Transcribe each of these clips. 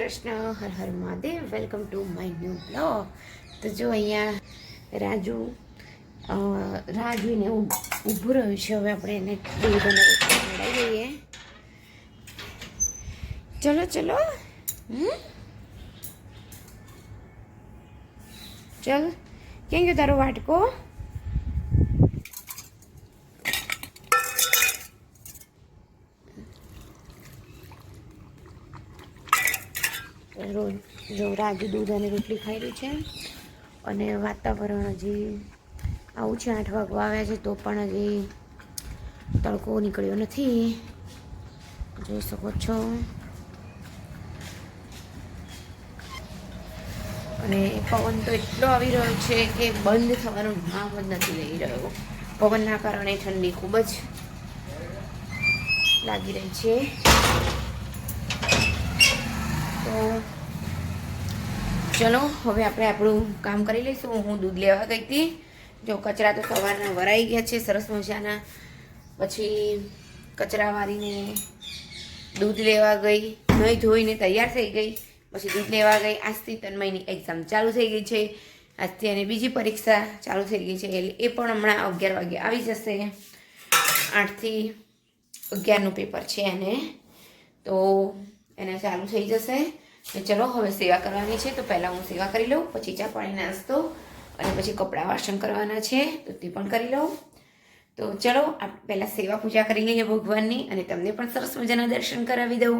Krishna, Har Har Mahadev. Welcome to my new blog. તો જો અહીંયા રાજુ રાહ જોઈને ઊભું રહ્યું છે. હવે આપણે એને દૂધ અને રોટલી ખવડાવી દઈએ. ચલો ચલો, ચલ. ક્યાં ગયો તારો વાટકો? જો રાજુ દૂધ અને રોટલી ખાઈ રહી છે. અને વાતાવરણ હજી આવું છે, 8 વાગવા આવ્યા છે તો પણ હજી તડકો નીકળ્યો નથી, જોઈ શકો છો. અને પવન તો એટલો આવી રહ્યો છે કે બંધ થવાનું નામ જ નથી લઈ રહ્યો. પવનના કારણે ઠંડી ખૂબ જ લાગી રહી છે. તો ચલો હવે આપણે આપણું કામ કરી લઈશું. હું દૂધ લેવા ગઈ હતી. જો કચરા તો સવારના વરાઈ ગયા છે સરસ મજાના. પછી કચરા વાળીને દૂધ લેવા ગઈ, નહીં ધોઈને તૈયાર થઈ ગઈ. પછી દૂધ લેવા ગઈ. આજથી તન્મયની એક્ઝામ ચાલુ થઈ ગઈ છે. આજથી અને બીજી પરીક્ષા ચાલુ થઈ ગઈ છે, એટલે એ પણ હમણાં 11 વાગે આવી જશે. 8 થી 11નું પેપર છે એને, તો એને ચાલુ થઈ જશે. ચલો હવે સેવા કરવાની છે, તો પહેલાં હું સેવા કરી લઉં, પછી ચા પાણી નાસ્તો, અને પછી કપડાં વાસણ કરવાના છે તો તે પણ કરી લઉં. તો ચલો આપણે પહેલાં સેવા પૂજા કરી લઈએ ભગવાનની, અને તમને પણ સરસ મજાના દર્શન કરાવી દઉં.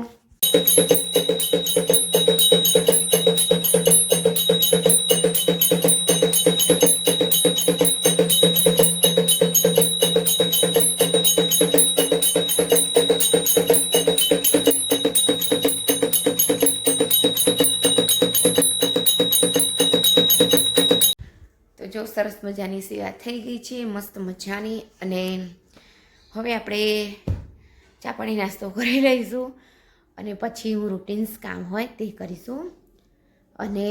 જો સરસ મજાની સેવા થઈ ગઈ છે, મસ્ત મજાની. અને હવે આપણે ચા પાણી નાસ્તો કરી લઈશું, અને પછી હું રૂટીન્સ કામ હોય તે કરીશું. અને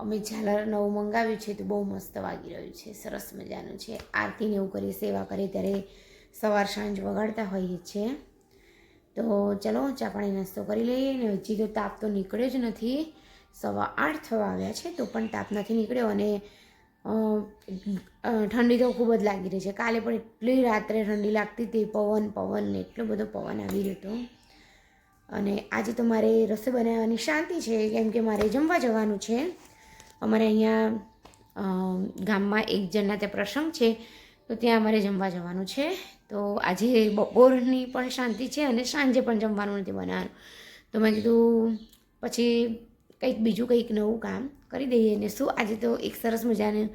અમે ઝાલર નવું મંગાવ્યું છે તો બહુ મસ્ત વાગી રહ્યું છે, સરસ મજાનું છે. આરતીને એવું કરી સેવા કરીએ ત્યારે સવાર સાંજ વગાડતા હોઈએ છીએ. તો ચલો ચા પાણી નાસ્તો કરી લઈએ. ને હજી તો તાપ તો નીકળ્યો જ નથી. 8:15 થવા આવ્યા છે તો પણ તાપ નથી નીકળ્યો. અને ઠંડી તો ખૂબ જ લાગી રહી છે. કાલે પણ એટલી રાત્રે ઠંડી લાગતી હતી, પવન એટલો બધો પવન આવી રહ્યો હતો. અને આજે તો મારે રસોઈ બનાવવાની શાંતિ છે, કેમ કે મારે જમવા જવાનું છે. અમારે અહીંયા ગામમાં એક જણના ત્યાં પ્રસંગ છે, તો ત્યાં અમારે જમવા જવાનું છે. તો આજે બપોરની પણ શાંતિ છે, અને સાંજે પણ જમવાનું નથી બનાવવાનું. તો મેં કીધું પછી બીજું કંઈક નવું કામ કરી દઈએ. ને શું, આજે તો એક સરસ મજાનું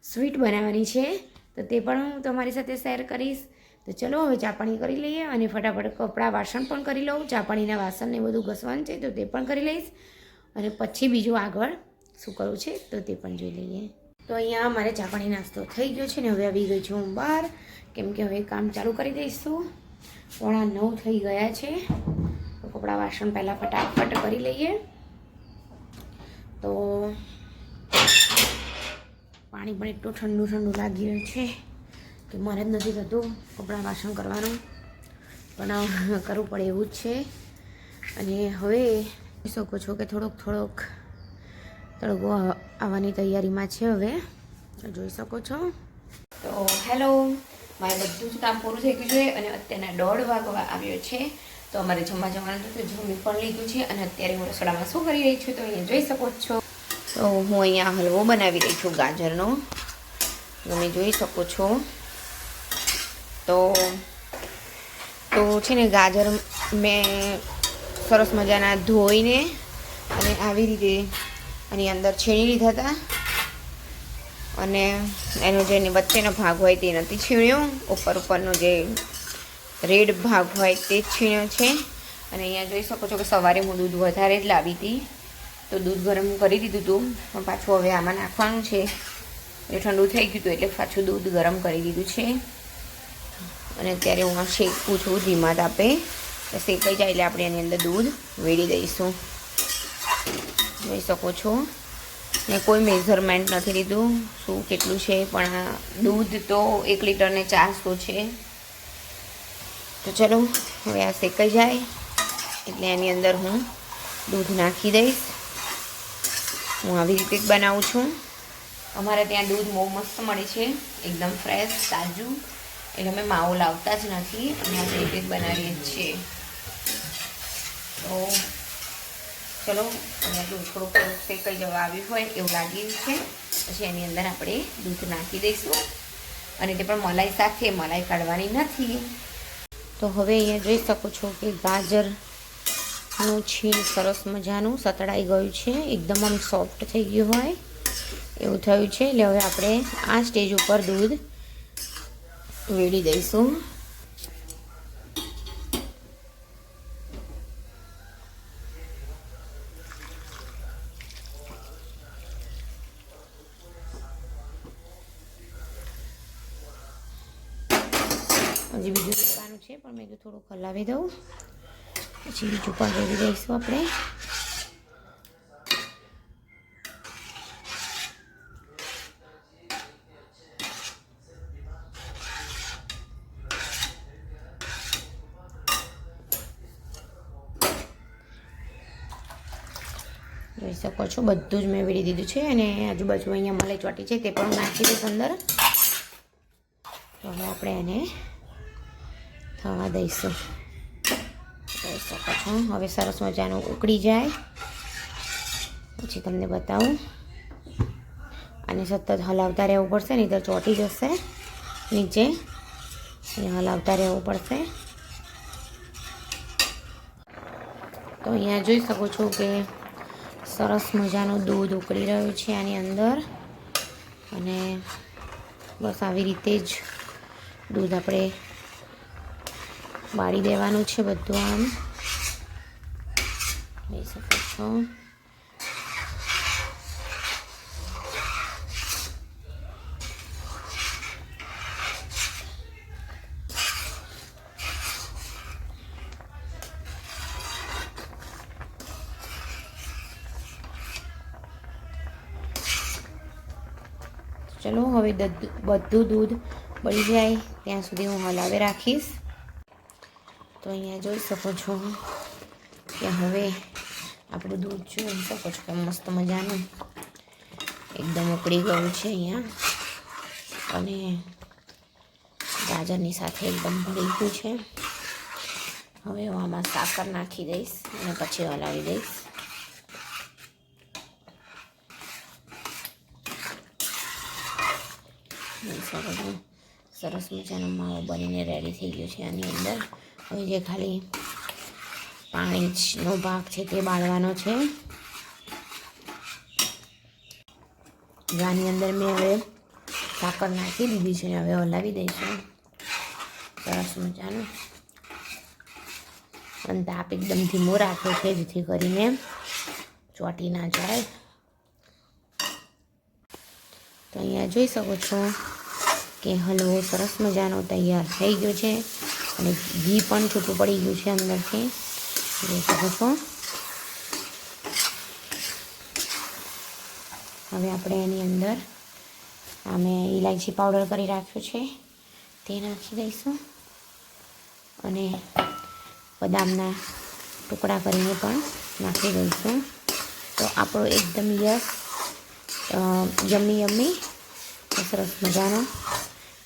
સ્વીટ બનાવવાની છે, તો તે પણ હું તમારી સાથે શેર કરીશ. તો ચલો હવે ચા પાણી કરી લઈએ, અને ફટાફટ કપડાં વાસણ પણ કરી લઉં. ચા પાણીના વાસણને બધું ઘસવાનું છે તો તે પણ કરી લઈશ, અને પછી બીજું આગળ શું કરવું છે તો તે પણ જોઈ લઈએ. તો અહીંયા મારે ચા પાણી નાસ્તો થઈ ગયો છે, ને હવે આવી ગઈ છું હું બહાર, કેમ કે હવે કામ ચાલુ કરી દઈશું. 9:15 થઈ ગયા છે, તો કપડાં વાસણ પહેલાં ફટાફટ કરી લઈએ. તો પાણી પણ એટલું ઠંડુ લાગી રહ્યું છે કે મને જ નથી થતું કપડાં વાસણ કરવાનું, પણ કરવું પડે એવું જ છે. અને હવે જોઈ શકો છો કે થોડોક તડકો આવવાની તૈયારીમાં છે. હવે જોઈ શકો છો. તો હેલો, મારે બધું જ કામ પૂરું થઈ ગયું છે, અને અત્યારના 1:30 વાગવા આવ્યો છે. તો અમારે જમવા જવાનું હતું, જમી પણ લીધું છે. અને અત્યારે હું રસોડામાં શું કરી રહી છું તો અહીંયા જોઈ શકો છો. તો હું અહીંયા હલવો બનાવી રહી છું ગાજરનો, તમે જોઈ શકો છો. તો છે ને, ગાજર મેં સરસ મજાના ધોઈને અને આવી રીતે આની અંદર છીણી લીધા હતા. અને એનો જે વચ્ચેનો ભાગ હોય તે નથી છીણ્યો, ઉપરનો જે રેડ ભાગ હોય તે જ છીણ્યો છે. અને અહીંયા જોઈ શકો છો કે સવારે હું દૂધ વધારે જ લાવી હતી, તો દૂધ ગરમ કરી દીધું હતું, પણ પાછું હવે આમાં નાખવાનું છે. એટલે ઠંડુ થઈ ગયું હતું એટલે પાછું દૂધ ગરમ કરી દીધું છે. અને અત્યારે હું આ શેકું છું ધીમા તાપે. શેકાઈ જાય એટલે આપણે એની અંદર દૂધ વેડી દઈશું. જોઈ શકો છો. ને કોઈ મેઝરમેન્ટ નથી લીધું શું કેટલું છે, પણ દૂધ તો 1 લીટરને 400 છે. તો ચલો હવે આ શેકાઈ જાય એટલે એની અંદર હું દૂધ નાખી દઈશ. હું આવી રીતે જ બનાવું છું. અમારે ત્યાં દૂધ બહુ મસ્ત મળે છે, એકદમ ફ્રેશ તાજું, એટલે અમે માવો લાવતા જ નથી, અમે આવી રીતે જ બનાવીએ જ છીએ. તો ચલો, અહીંયા દૂધ થોડુંક શેકાઈ જવા આવ્યું હોય એવું લાગ્યું છે. પછી એની અંદર આપણે દૂધ નાખી દઈશું, અને તે પણ મલાઈ સાથે, મલાઈ કાઢવાની નથી. તો હવે અહીંયા જોઈ શકો છો કે ગાજરનું છીણ સરસ મજાનું સતળાઈ ગયું છે, એકદમ આમ સોફ્ટ થઈ ગયું હોય એવું થયું છે. એટલે હવે આપણે આ સ્ટેજ ઉપર દૂધ વેડી દઈશું. હજી બીજું લેવાનું છે, પણ મેં થોડુંક હલાવી દઉં, પછી બીજું પણ રેડી દઈશું આપણે. જોઈ શકો છો બધું જ મેં વેડી દીધું છે, અને આજુબાજુ અહીંયા મલાઈ ચોટી છે તે પણ નાખી દઈશ અંદર. તો હવે આપણે એને થવા દઈશું. જોઈ શકો છો હવે સરસ મજાનું ઉકળી જાય પછી તમને બતાવું. આને સતત હલાવતા રહેવું પડશે, નહીં તો ચોંટી જશે નીચે, અને હલાવતા રહેવું પડશે. તો અહીંયા જોઈ શકો છો કે સરસ મજાનું દૂધ ઉકળી રહ્યું છે આની અંદર, અને બસ આવી રીતે જ દૂધ આપણે બાળી દેવાનું છે બધું. આમ જોઈ શકો છો. ચલો હવે બધું દૂધ બળી જાય ત્યાં સુધી હું હલાવી રાખીશ. તો અહીંયા જોઈ શકો છો કે હવે આપણું દૂધ જોઈ શકો છો કે મસ્ત મજાનું એકદમ ઉકળી ગયું છે અહીંયા, અને ગાજરની સાથે એકદમ ભળી ગયું છે. હવે હું આમાં સાકર નાખી દઈશ અને પછી હલાવી દઈશ. સરસ મજાનો માવો બનીને રેડી થઈ ગયો છે આની અંદર. હવે જે ખાલી પાણીનો ભાગ છે તે બાળવાનો છે. આની અંદર મેં હવે સાકર નાખી દીધી છે, હવે હલાવી દઈશું સરસ મજાનું. અને તાપ એકદમ ધીમો રાખ્યો છે જેથી કરીને ચોંટી ના જાય. તો અહીંયા જોઈ શકો છો કે હલવો સરસ મજાનો તૈયાર થઈ ગયો છે, અને ઘી પણ છૂટું પડી ગયું છે અંદરથી, જોઈ શકો છો. હવે આપણે એની અંદર અમે ઇલાયચી પાવડર કરી રાખ્યો છે તે નાખી દઈશું, અને બદામના ટુકડા કરીને પણ નાખી દઈશું. તો આપણો એકદમ યમ્મી સરસ મજાનો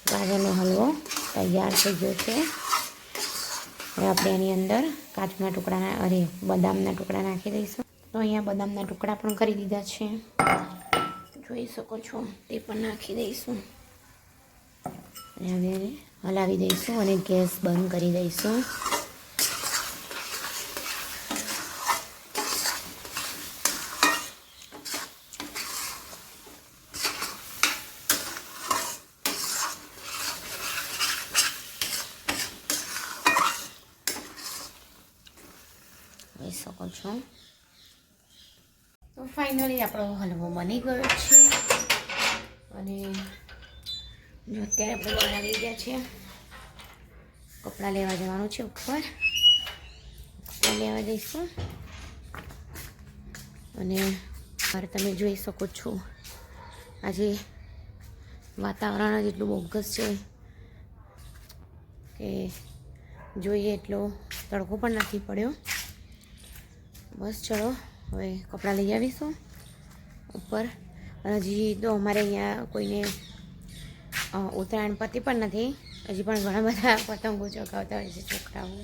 ગાજરનો હલવો તૈયાર થઈ ગયો છે. હવે આપણે એની અંદર કાજુના ટુકડા બદામના ટુકડા નાખી દઈશું. તો અહીંયા બદામના ટુકડા પણ કરી દીધા છે, જોઈ શકો છો, તે પણ નાખી દઈશું. અને હવે એને હલાવી દઈશું અને ગેસ બંધ કરી દઈશું. જોઈ શકો છો. તો ફાઇનલી આપણો હલવો બની ગયો છે, અને જો અત્યારે આપણે બનાવી ગયા છે. કપડાં લેવા જવાનું છે ઉપર, કપડાં લેવા જઈશું. અને મારે તમે જોઈ શકો છો આજે વાતાવરણ જ એટલું બોગસ છે કે જોઈએ એટલો તડકો પણ નથી પડ્યો, બસ ચલો હવે કપડાં લઈ આવીશું ઉપર. અને હજી તો અમારે અહીંયા કોઈને ઉત્તરાયણ પતિ પણ નથી, હજી પણ ઘણા બધા પતંગો ચગાવતા હોય છે છોકરાઓ.